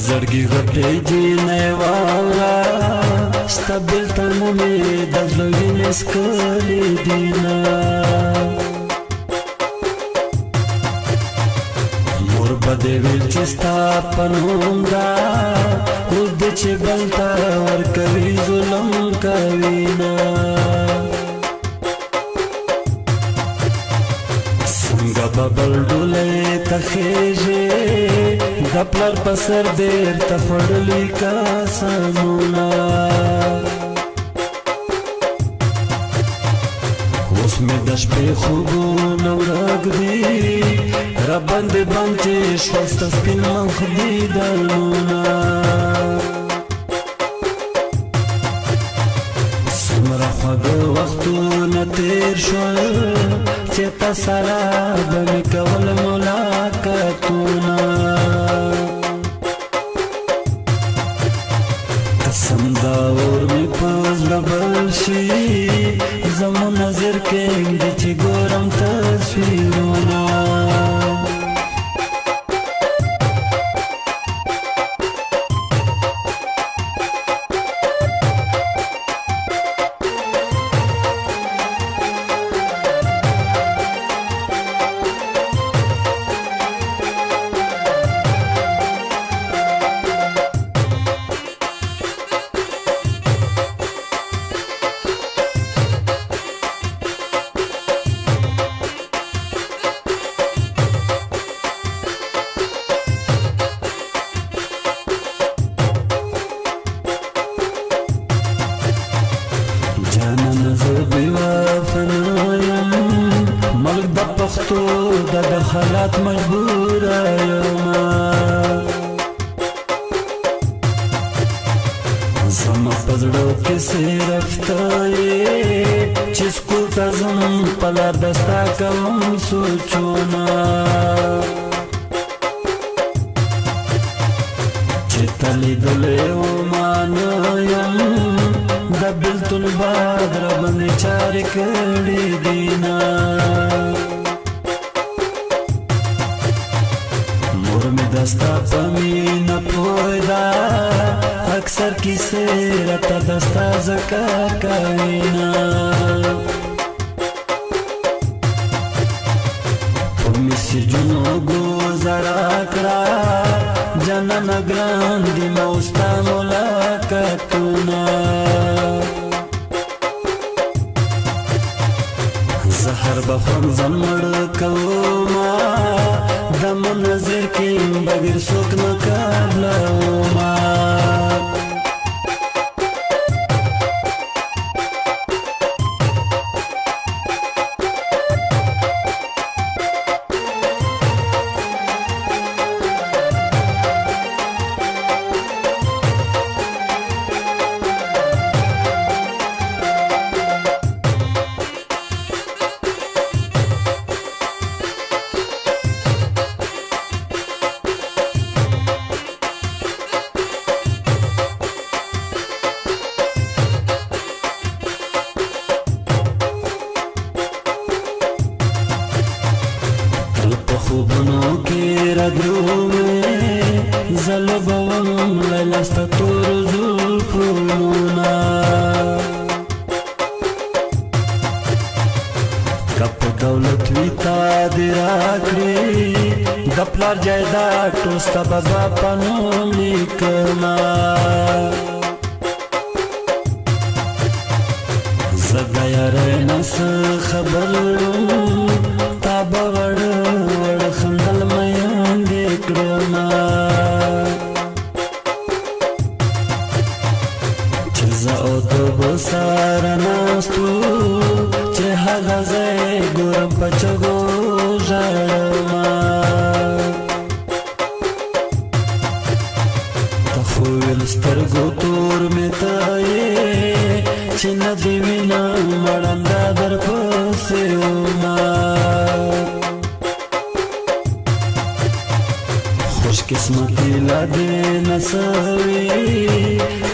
زړګي غټې جینې واورا ستبل تنه مې د زړګي مسکلې دینا مور بده ویل چې ستا پنوم دا اوس د چې بلتا ورکوي ظلم کوي نه څنګه ببل ډولې تخېږي د پلار په سر ډېر ته خوړلي کاسانونه اوس مې د شپې خوبونه ورک دي راباندې بند چې شول ستا سپین مخ دي دلونه څومره خوږه وختونه تېر شول چې تا سره به مې کول ملاقاتونه قسم دا اور مې په زړه بل شي زما نظر کې ږدي چې ګورم تصویرونه ملک د پښتو د حالات مجبور یم زما په زړه کې صرف ته یې چې سکول ته ځم په لار د ستا کوم سوچونه چې ته لیدلی وما نه یم د بېلتون باد راباندې چارې کړې دي نه مور مې د ستا په مینه پوه ده اکثر کیسې راته د ستا ځکه کوي نه په میسجونو ګوزاره کړه جانانه ګران دي ما اوس ستا ملاقاتونه زهر بخورم ځان مړ کومه د منظر کې بغیر څوک نه قبلومه خوبونو کې رادرومې زه لوبوم لیلا ستا تورو زلفونه که په دولت وي تا دې راکړې د پلار جایداد ټول ستا بابا په نوم لیکمه زه د یارۍ نه څه خبر تا به وړه وړه خندل میندې کړمه چې زه او ته به سره ناست وو چې هغه ځای ګورم په چغو ژاړمه ته خو ویل سترګو تور مې ته یې چې نه دې وینم مړنده درپسې ومه خوش قسمتي لا دې نه سوي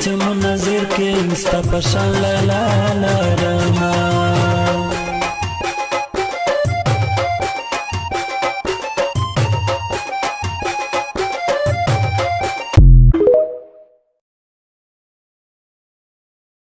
چې منظر کې ستا په شان لیلا لرم